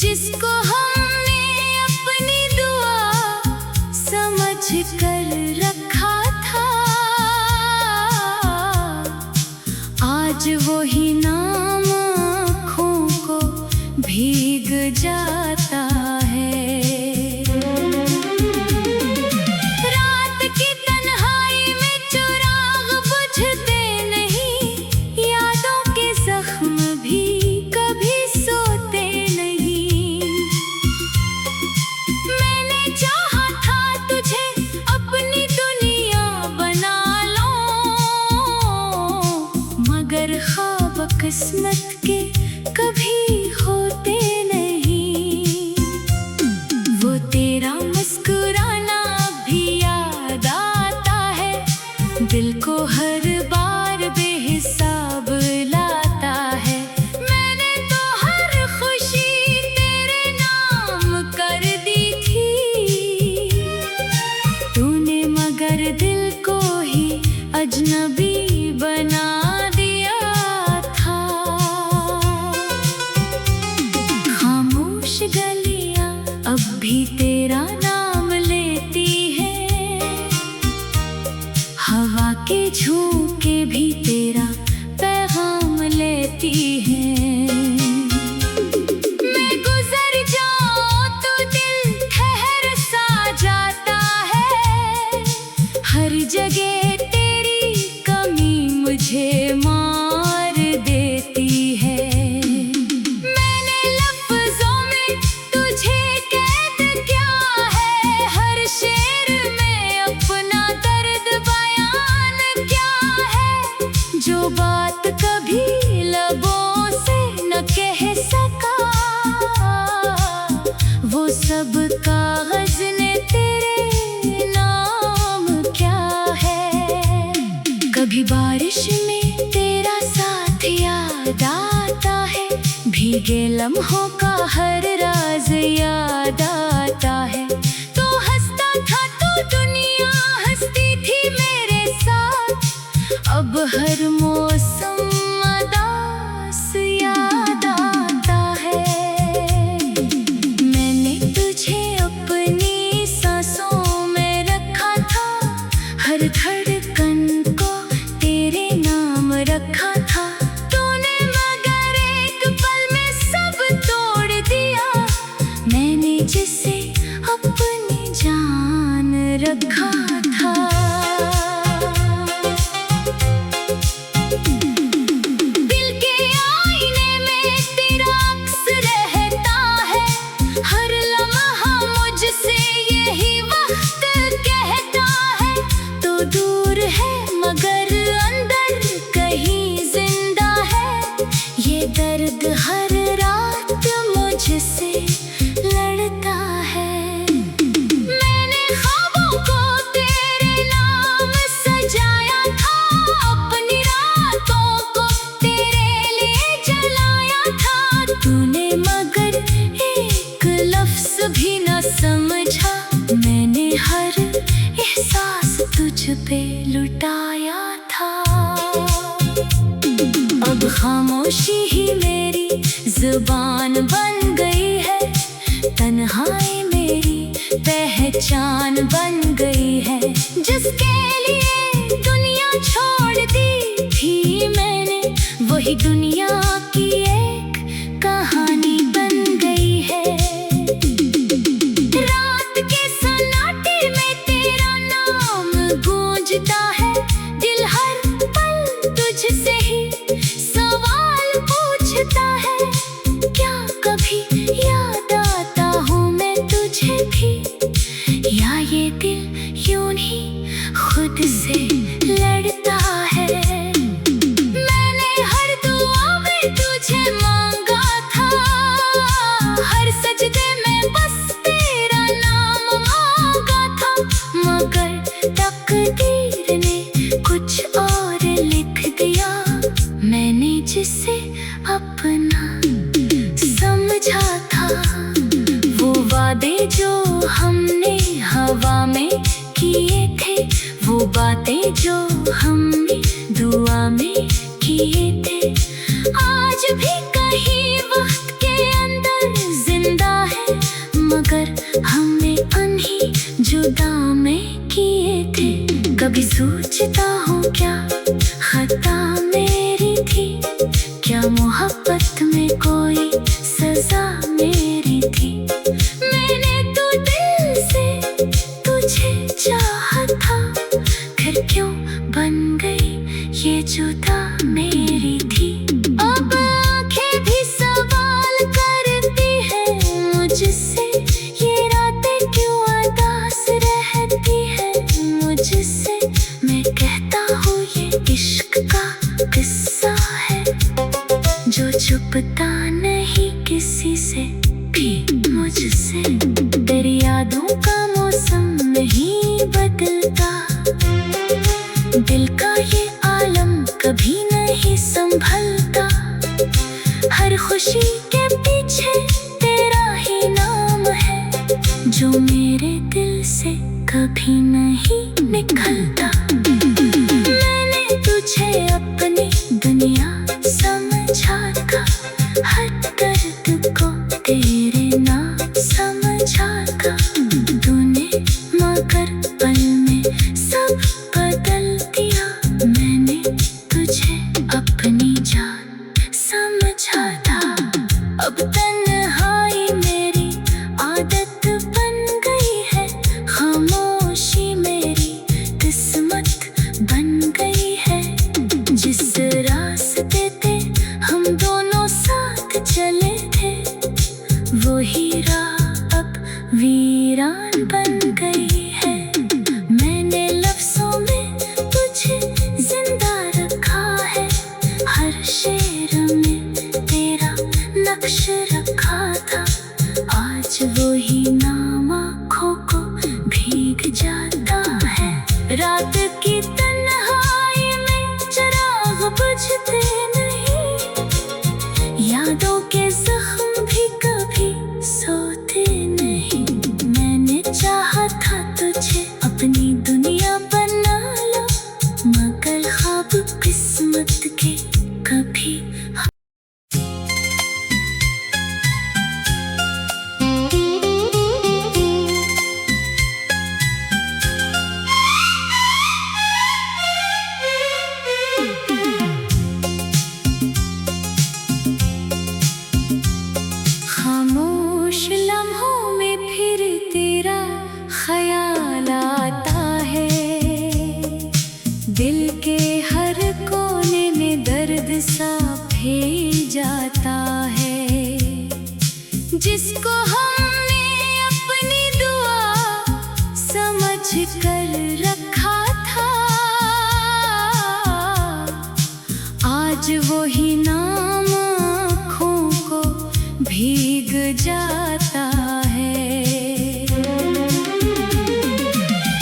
जिसको हमने अपनी दुआ समझ कर रखा था, आज वही नाम आँखों को भीग जाता है। रात की तन्हाई में चिराग बुझते नहीं, यादों के जख्म भी कभी सोते नहीं। मैंने चाहा था तुझे अपनी दुनिया बना लो, मगर ख्वाब किस्मत के कभी होते नहीं। वो तेरा मुस्कुराना भी याद आता है, दिल को हर बार बेहिसाब लाता है। मैंने तो हर खुशी तेरे नाम कर दी थी, तूने मगर दिल को ही अजनबी बना दिया था। खामोश गलियां अब भी तेरा नाम लेती है, हवा के झोंके भी तेरा पैगाम लेती है। मैं गुजर जाऊं तो दिल ठहर सा जाता है, हर जगह तेरी कमी मुझे मार देती है। मैंने लफ्जों में तुझे कैद किया है, हर शेर में अपना दर्द बयान किया है। जो बात कभी लबों से न कह सका, वो सब कागज ने तेरे नाम क्या है। कभी बारिश में तेरा साथ याद आता है, भीगे लम्हों का हर राज याद आता है। तो हंसता था तो दुनिया हंसती थी मेरे साथ, अब हर मौसम उदास याद आता है। मैंने तुझे अपनी सांसों में रखा था, हर धड़कन को तेरे नाम रखा था। तूने मगर एक पल में सब तोड़ दिया, मैंने जिसे अपनी जान रखा था। दिल के आईने में तेरा अक्स रहता है, हर लम्हा मुझसे यही वक्त कहता है। तो दूर है मगर अंदर कहीं जिंदा है, ये दर्द हर रात मुझसे लड़ता है। मैंने ख्वाबों को तेरे नाम सजाया था, अपनी रातों को तेरे लिए जलाया था। तूने मगर एक लफ्ज भी न समझा, मैंने हर एहसास तुझ पे लुटाया था। अब खामोशी ही मेरी जुबान बन गई है, तन्हाई मेरी पहचान बन गई है। जिसके लिए दुनिया छोड़ दी थी मैंने, वही दुनिया की एक कहानी बन गई है। रात के सन्नाटे में तेरा नाम गूंजता है, दिल हर पल तुझसे ही सवाल पूछता है। क्या कभी याद आता हूँ मैं तुझे भी, या ये दिल यूं ही खुद से लड़ता है। मैंने हर दुआ में तुझे मांगा था, हर सजदे में बस तेरा नाम मांगा था। मगर तकदीर ने कुछ और लिख दिया, मैंने जिसे अपना समझा था। वो वादे जो हमने हवा में किए थे, वो बातें जो हमने दुआ में किए थे, आज भी कहीं वक्त के अंदर जिंदा मोहब्बत में कोई सजा मेरी थी। मैंने तो दिल से तुझे चाहा था, फिर क्यों बन गई ये जुदा मेरी थी। अब आंखें भी सवाल करती है मुझसे, ये रातें क्यों उदास रहती है मुझसे। मैं कहता हूँ ये इश्क का किस्सा है जो छुपता नहीं किसी से भी मुझसे। तेरी यादों का मौसम नहीं बदलता, दिल का ये आलम कभी नहीं संभलता। हर खुशी के पीछे तेरा ही नाम है जो मेरे दिल से कभी नहीं निकलता। मैंने तुझे अपनी दुनिया समझा था, हर दर्द को तेरे नाम समझा था। तूने मगर पल में सब बदल दिया, मैंने तुझे अपनी जान समझा था। अब तन्हाई मेरी आदत बन गई है, खामोशी मेरी किस्मत बन गई है। जिस रास्ते पे हम दोनों साथ चले थे, वही राह अब वीरान बन गई है। मैंने लफ्ज़ों में तुझे जिंदा रखा है, हर शेर में तेरा नक्श रखा था। आज वही नाम आँखों को भीग जाता है। रात की तन्हाई में चिराग बुझते नहीं, यादों के जख्म भी कभी सोते नहीं। मैंने चाहा था तुझे अपनी दुनिया बना लो, मगर ख्वाब किस्मत के कभी खामोश लम्हों में फिर तेरा ख्याल आता है। दिल के हर कोने में दर्द सा फैल जाता है। जिसको हमने अपनी दुआ समझ कर रखा था, आज वही नाम आँखों को भीग जाता है।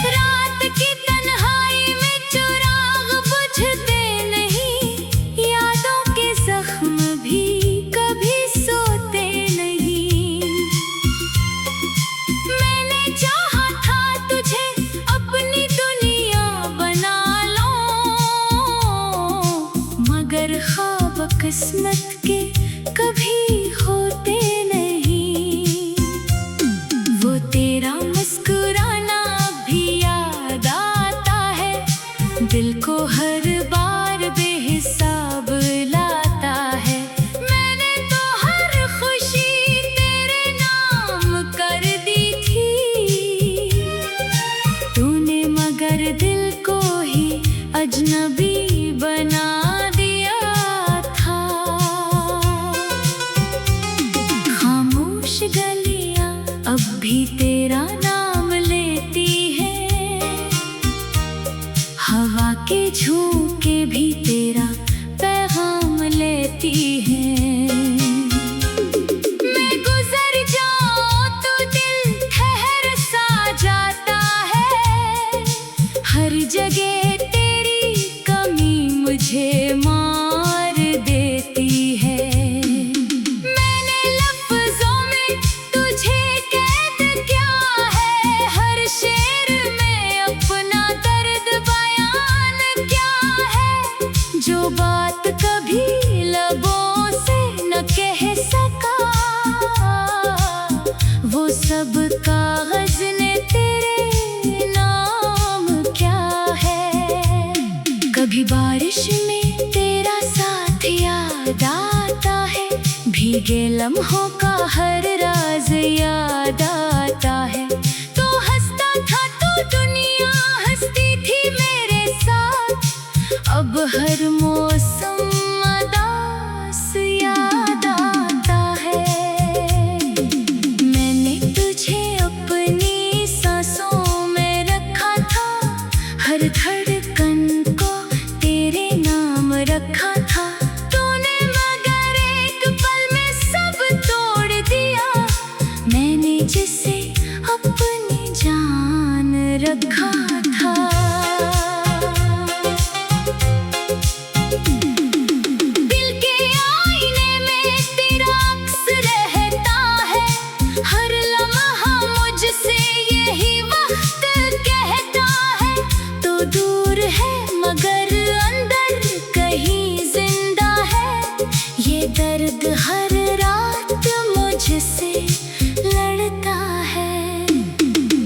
रात की तन्हाई में चिराग बुझते नहीं, यादों के जख्म भी कभी सोते नहीं। मैंने चाहा था तुझे अपनी दुनिया बना लो, मगर ख्वाब किस्मत के कभी होते नहीं। वो तेरा मुस्कुराना भी याद आता है, दिल को हर बार बेहिसाब लाता है। मैंने तो हर खुशी तेरे नाम कर दी थी, तूने मगर दिल को ही अजनबी बना दिया था। आता है, भीगे लम्हों का हर राज याद आता है। तो हंसता था तो दुनिया हंसती थी मेरे साथ, अब हर मौसम उदास याद आता है। मैंने तुझे अपनी सांसों में रखा था, हर धड़कन को तेरे नाम रखा था। तूने मगर एक पल में सब तोड़ दिया, मैंने जिसे अपनी जान रखा था। दिल के आईने में तेरा अक्स रहता है, हर लम्हा मुझसे यही वक्त कहता है। तो दूर है मगर अंदर कहीं जिंदा है, ये दर्द हर रात मुझसे लड़ता है।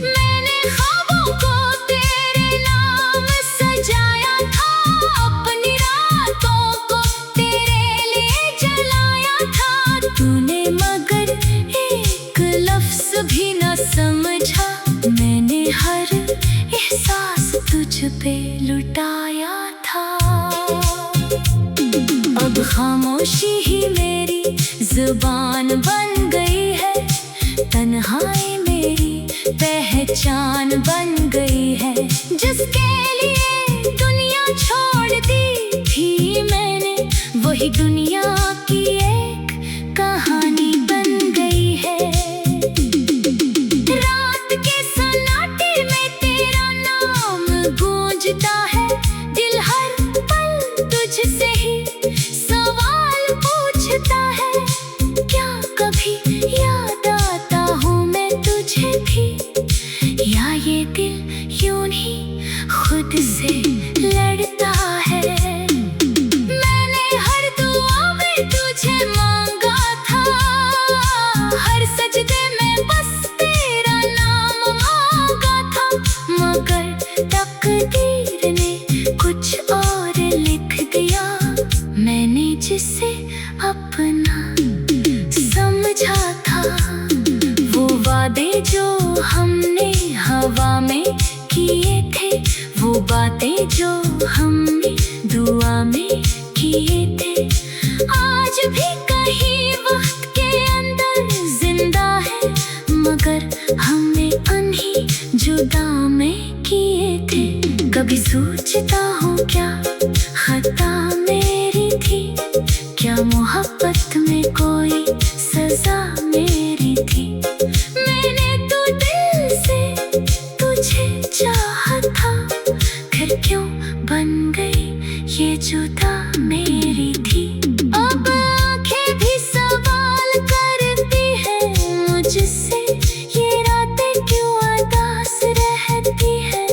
मैंने ख्वाबों को तेरे नाम सजाया था, अपनी रातों को तेरे लिए जलाया था। तूने मगर एक लफ्ज भी न समझा, मैंने हर एहसास तुझ पे लुटाया था। अब खामोशी ही मेरी जुबान बन गई है, तन्हाई मेरी पहचान बन गई है। जिसके लिए दुनिया छोड़ दी थी मैंने, वही दुनिया की एक कहानी बन गई है। रात के सन्नाटे में तेरा नाम गूंजता है, दिल हर पल तुझसे ही सवाल पूछता है। क्या कभी याद आता हूँ मैं तुझे भी, या ये दिल यूं ही खुद से लड़ता है। मैंने हर दुआ में तुझे मांगा था, हर सजदे में बस तेरा नाम मांगा था। मगर तकदीर ने कुछ और लिख दिया, मैंने जिसे अपना समझा था। वो वादे जो हमने हवा में किए थे, वो बातें जो हमने दुआ में किए थे, आज भी कहीं वक्त के अंदर जिंदा है। मगर हमने अनही जुदा में किए थे। कभी सोचता हूँ क्या खता मेरी थी, क्या मोहब्बत में कोई सजा मेरी थी। मैंने तो दिल से तुझे चाहा था, फिर क्यों बन गई ये जुदा मेरी थी। अब आंखें भी सवाल करती है मुझसे, ये रातें क्यों उदास रहती है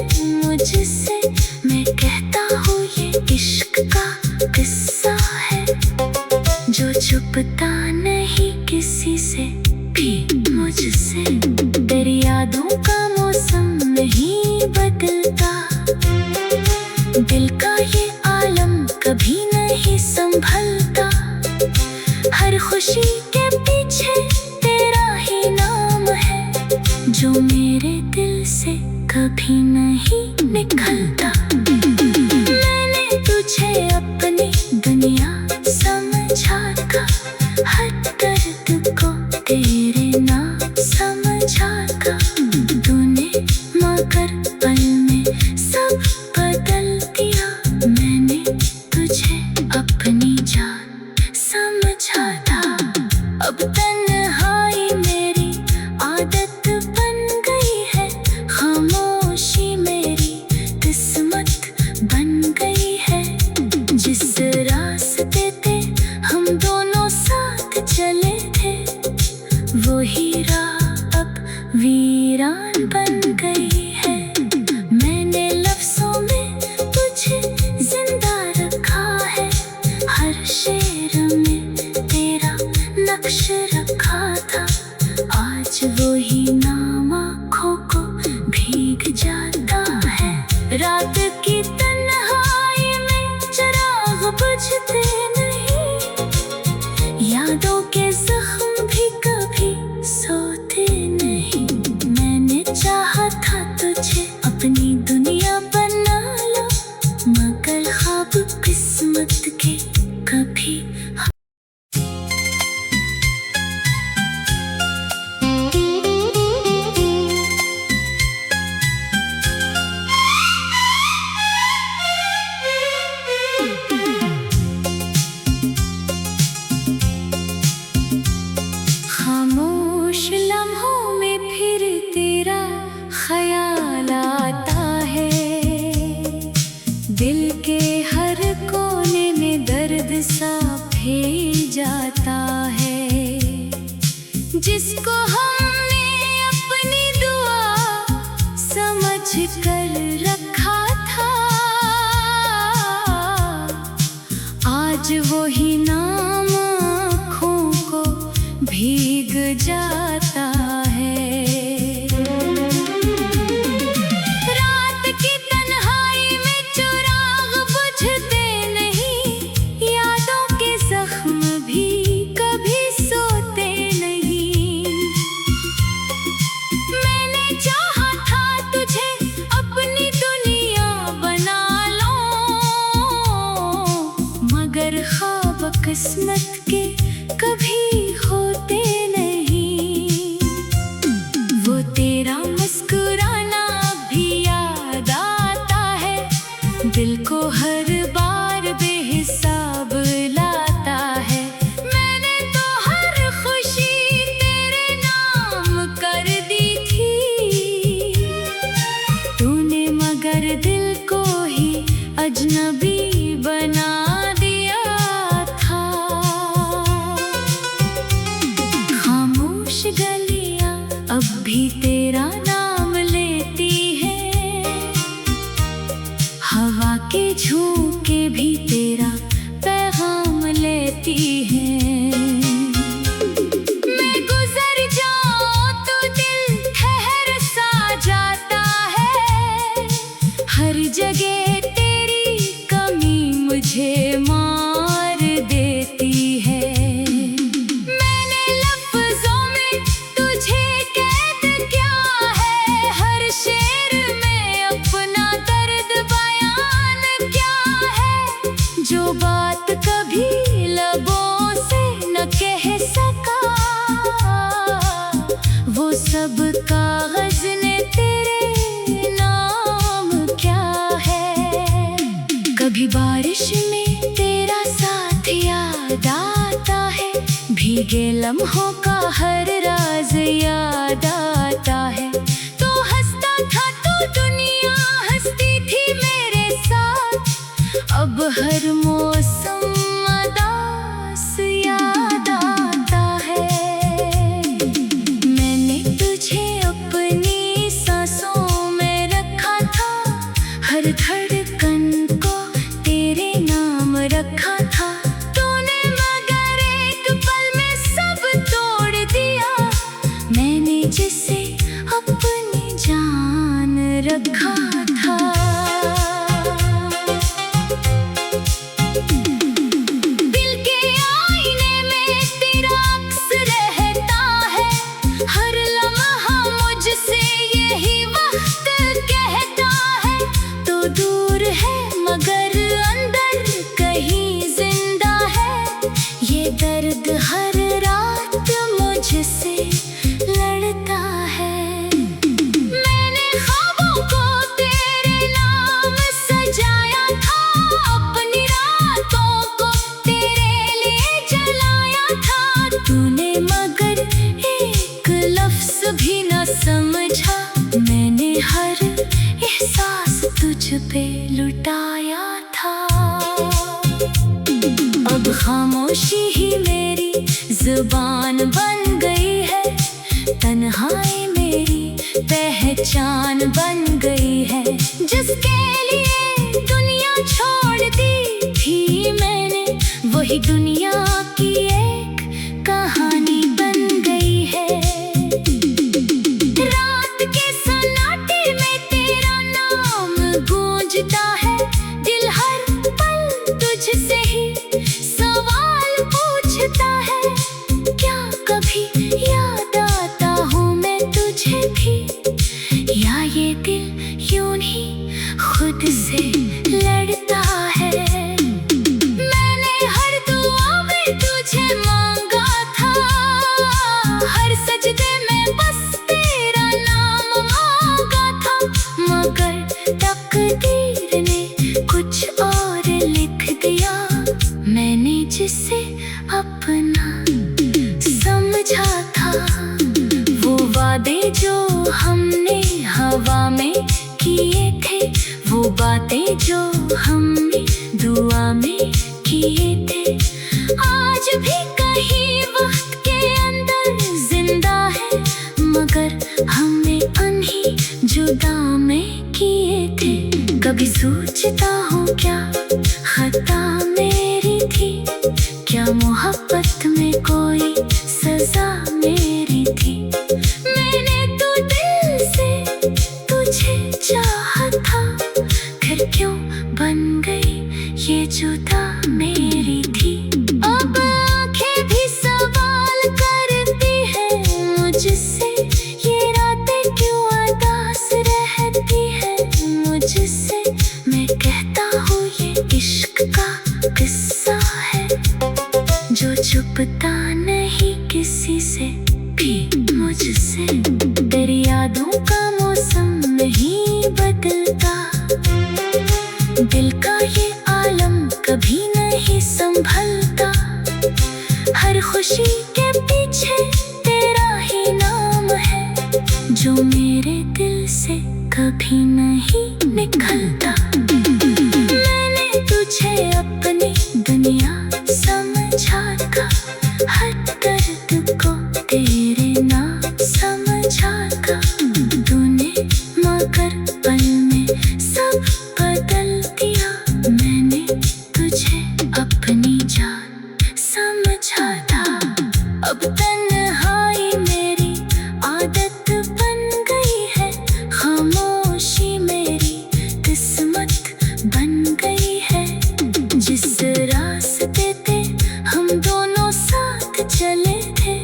मुझसे। मैं कहता हूँ ये इश्क का किस्सा है, जो छुपता नहीं किसी से भी मुझसे। तेरी यादों का मौसम नहीं बदलता, दिल का ये आलम कभी नहीं संभलता। हर खुशी के पीछे तेरा ही नाम है, जो मेरे दिल से कभी नहीं निकलता। मैंने तुझे अपनी दुनिया समझा था, हर दर्द को तेरे नाम समझा था। तूने मगर पल में सब बदल दिया, मैंने तुझे अपनी जान समझा था। अब तन्हाई मेरी आदत बन गई है, खामोशी मेरी किस्मत बन गई है। जिस रास्ते पे हम दोनों साथ चले थे, वही राह अब वीरान बन गई है। मैंने लफ्जों में तुझे जिंदा रखा है, हर शेर में तेरा नक्श रखा था। आज वही नाम आँखों को भीग जाता है। रात की तन्हाई में चिराग बुझते नहीं, यादों के जख्म भी कभी सोते नहीं। मैंने चाहा था तुझे अपनी दुनिया बना लो, मगर ख्वाब किस्मत के कभी खामोश लम्हों में फिर तेरा ख्याल आता है। दिल के हर कोने में दर्द सा फैल जाता है। जिसको हमने अपनी दुआ समझ कर रखा था, आज वही नाम आँखों को भीग जाता है। रात की तन्हाई में चिराग बुझते नहीं, यादों के जख्म भी कभी सोते नहीं। मैंने चाहा था तुझे अपनी दुनिया बना लो, मगर ख्वाब किस्मत के कभी होते नहीं। वो तेरा मुस्कुराना भी याद आता है, दिल को हर बार बेहिसाब लाता है। मैंने तो हर खुशी तेरे नाम कर दी थी, तूने मगर दिल को ही अजनबी बना दिया था। खामोश गलियां अब भी तेरा नाम लेती है, हवा के झोंके भी तेरा पैगाम लेती है। मैं गुजर जाऊं तो दिल ठहर सा जाता है, हर जगह तेरी कमी मुझे मार देती है। मैंने लफ्जों में तुझे कैद किया है, हर शेर में अपना दर्द बयान किया है। जो बात कभी लबों से न कह सका, वो सब कागज ने तेरे नाम क्या है। कभी बारिश में तेरा साथ याद आता है, भीगे लम्हों का हर राज याद आता है। तो हंसता था तो दुनिया हंसती थी मेरे साथ, अब हर मौसम उदास याद आता है। मैंने तुझे अपनी सांसों में रखा था, हर धड़कन को तेरे नाम रखा था। तूने मगर एक पल में सब तोड़ दिया, मैंने जिसे अपनी जान रखा था। दिल के आईने में तेरा अक्स रहता है, हर लम्हा मुझसे यही वक्त कहता है। तो दूर है मगर अंदर कहीं जिंदा है, ये दर्द हर रात मुझसे लड़ता है। मैंने ख्वाबों को तेरे नाम सजाया था, अपनी रातों को तेरे लिए जलाया था। तूने मगर एक लफ्ज भी न समझा, मैंने हर एहसास तुझ पे लुटाया था। अब खामोशी ही मेरी जुबान बन गई है, तन्हाई मेरी पहचान बन गई है। जिसके लिए दुनिया छोड़ दी थी मैंने, वही दुनिया की एक कहानी बन गई है। रात के सन्नाटे में तेरा नाम गूंजता है, दिल हर पल तुझसे ही सवाल पूछता है। है, क्या कभी याद आता हूँ मैं तुझे भी, या ये दिल यूं ही खुद से लड़ता है। मैंने हर दुआ में तुझे मांगा था, हर सजदे में बस तेरा नाम मांगा था, मगर तकदीर ने कुछ और लिख दिया। मैंने जिसे अपना समझा था, वो वादे जो हमने हवा में किए थे, वो बातें जो हमने दुआ में किए थे, आज भी कहीं वक्त के अंदर जिंदा है, मगर हमने उन्हीं जुदा में किए थे। कभी सोचता हूँ क्या खता मेरी थी, क्या मोहब्बत में कोई सजा मेरी थी। मैंने तो दिल से तुझे चाहा था, फिर क्यों बन गई ये जुदा मेरी थी। अब आंखें भी सवाल करती है मुझसे, ये रातें क्यों उदास रहती है मुझसे। मैं कहता हूँ ये इश्क का किस्सा है, जो छुपता नहीं किसी से भी मुझसे। तेरी यादों का मौसम नहीं बदलता, दिल का ये आलम कभी नहीं संभलता, हर खुशी के पीछे तेरा ही नाम है, जो मेरे दिल से कभी नहीं निकलता। मैंने तुझे अपनी दुनिया समझा था, हर दर्द को तेरे नाम समझा था, तूने मगर पल में सब बदल दिया। मैंने तुझे अपनी जान समझा था, अब तन्हाई मेरी आदत बन गई है, खामोशी मेरी किस्मत बन गई है। जिस रास्ते पे हम दोनों साथ चले थे,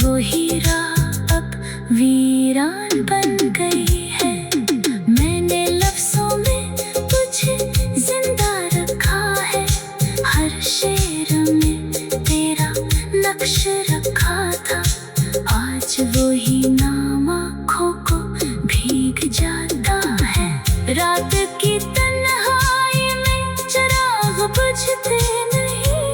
वही राह अब वीरान बन गई है। मैंने लफ्जों में तुझे जिंदा रखा है, हर शेर में तेरा नक्श रखा था, आज वही नाम आँखों को भीग जाता है। रात की तन्हाई में चिराग बुझते नहीं,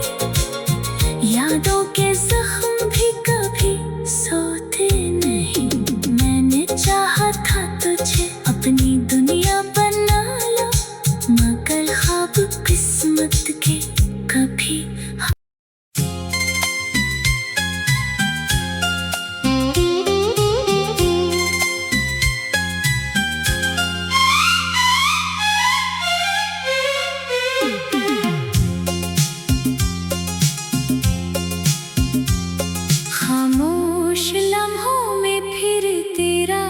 यादों के जख्म भी कभी सोते नहीं। मैंने चाहा था तुझे अपनी दुनिया बना लो, मगर ख्वाब किस्मत के कभी खामोश लम्हों में फिर तेरा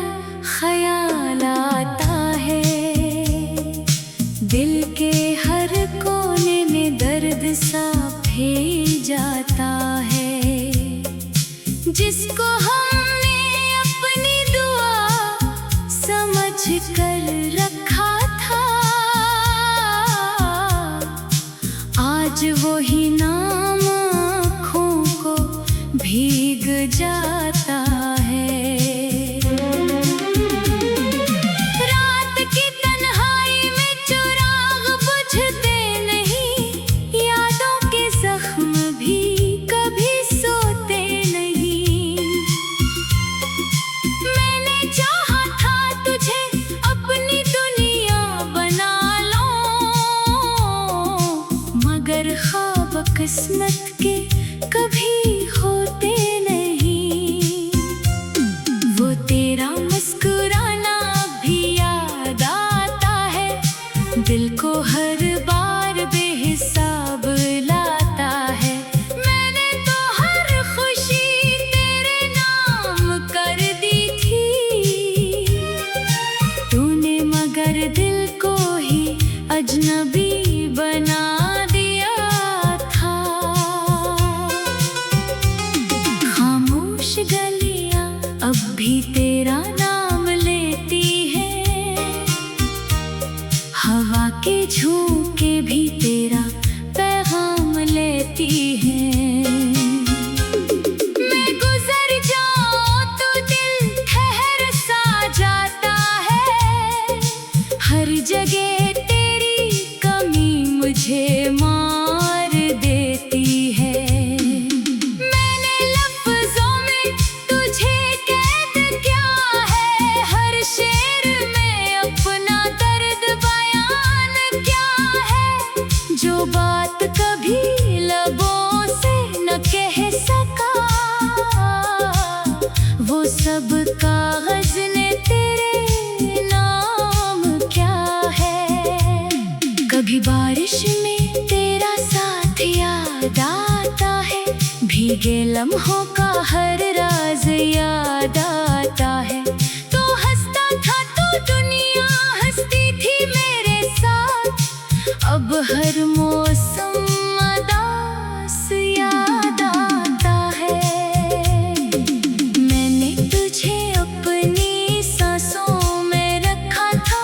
ख्याल आता है, दिल के हर कोने में दर्द सा फैल जाता है। जिसको हमने अपनी दुआ समझ कर रखा था, आज वही नाम आँखों को भीग जाता है। रात की तन्हाई में चिराग बुझते नहीं, यादों के जख्म भी कभी सोते नहीं। मैंने चाहा था तुझे अपनी दुनिया बना लो, मगर ख्वाब किस्मत के कभी होते नहीं। वो तेरा मुस्कुराना भी याद आता है, दिल को हर बार बेहिसाब लाता है। मैंने तो हर खुशी तेरे नाम कर दी थी, तूने मगर दिल को ही अजनबी बना दिया था। भीगे लम्हों का हर राज याद आता है। तो हंसता था तो दुनिया हंसती थी मेरे साथ। अब हर मौसम उदास याद आता है। मैंने तुझे अपनी सांसों में रखा था,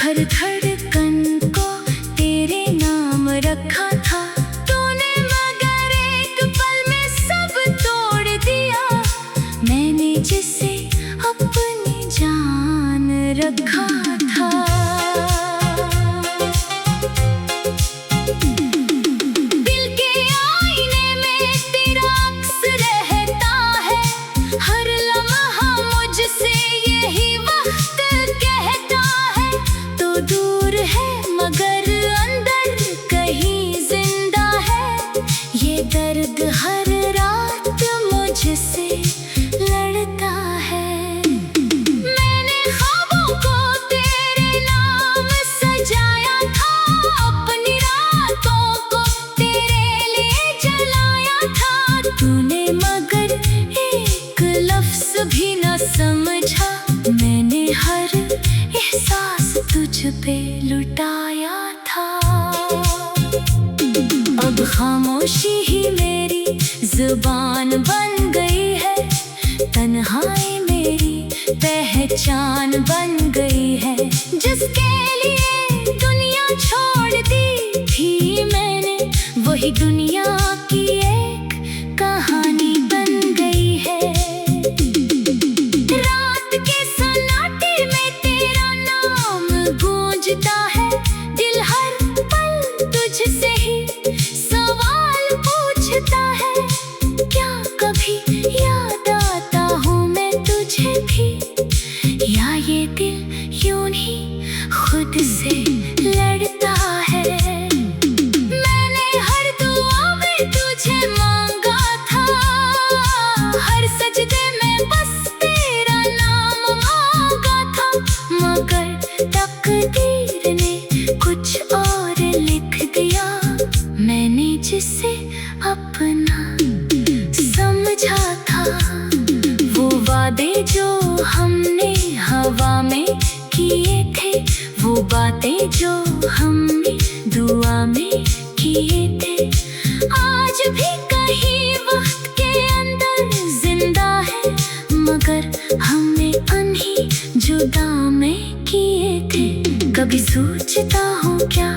हर धड़कन को तेरे नाम रखा था। तूने मगर एक पल में सब तोड़ दिया, मैंने जिसे अपनी जान रखा था। दिल के आईने में तेरा अक्स रहता है, हर लम्हा मुझसे यही वक्त कहता है। तो दूर है मगर अंदर कहीं जिंदा है, ये दर्द हर रात मुझसे लड़ता है। मैंने ख्वाबों को तेरे नाम सजाया था, अपनी रातों को तेरे लिए जलाया था। तूने मगर एक लफ्ज़ भी न समझा, मैंने हर एहसास तुझ पे लुटाया था। अब खामोशी ही मेरी जुबान बन गई है, तन्हाई मेरी पहचान बन गई है। जिसके लिए दुनिया छोड़ दी थी मैंने, वही दुनिया की एक कहानी बन गई है। रात के सन्नाटे में तेरा नाम गूंजता है, दिल हर पल तुझसे ही सवाल पूछता है। क्या कभी याद आता हूँ मैं तुझे भी, या ये दिल यूं ही खुद से लड़ता है। मैंने हर दुआ में तुझे मांगा था, हर सजदे में बस तेरा नाम मांगा था। मगर तकदीर ने कुछ और लिख दिया, मैंने जिसे अपना समझा था। वो वादे जो हमने हवा में किए थे, वो बातें जो हमने दुआ में किए थे, आज भी कहीं वक्त के अंदर जिंदा है। मगर हमने अनही जुदा में किए थे। कभी सोचता हूँ क्या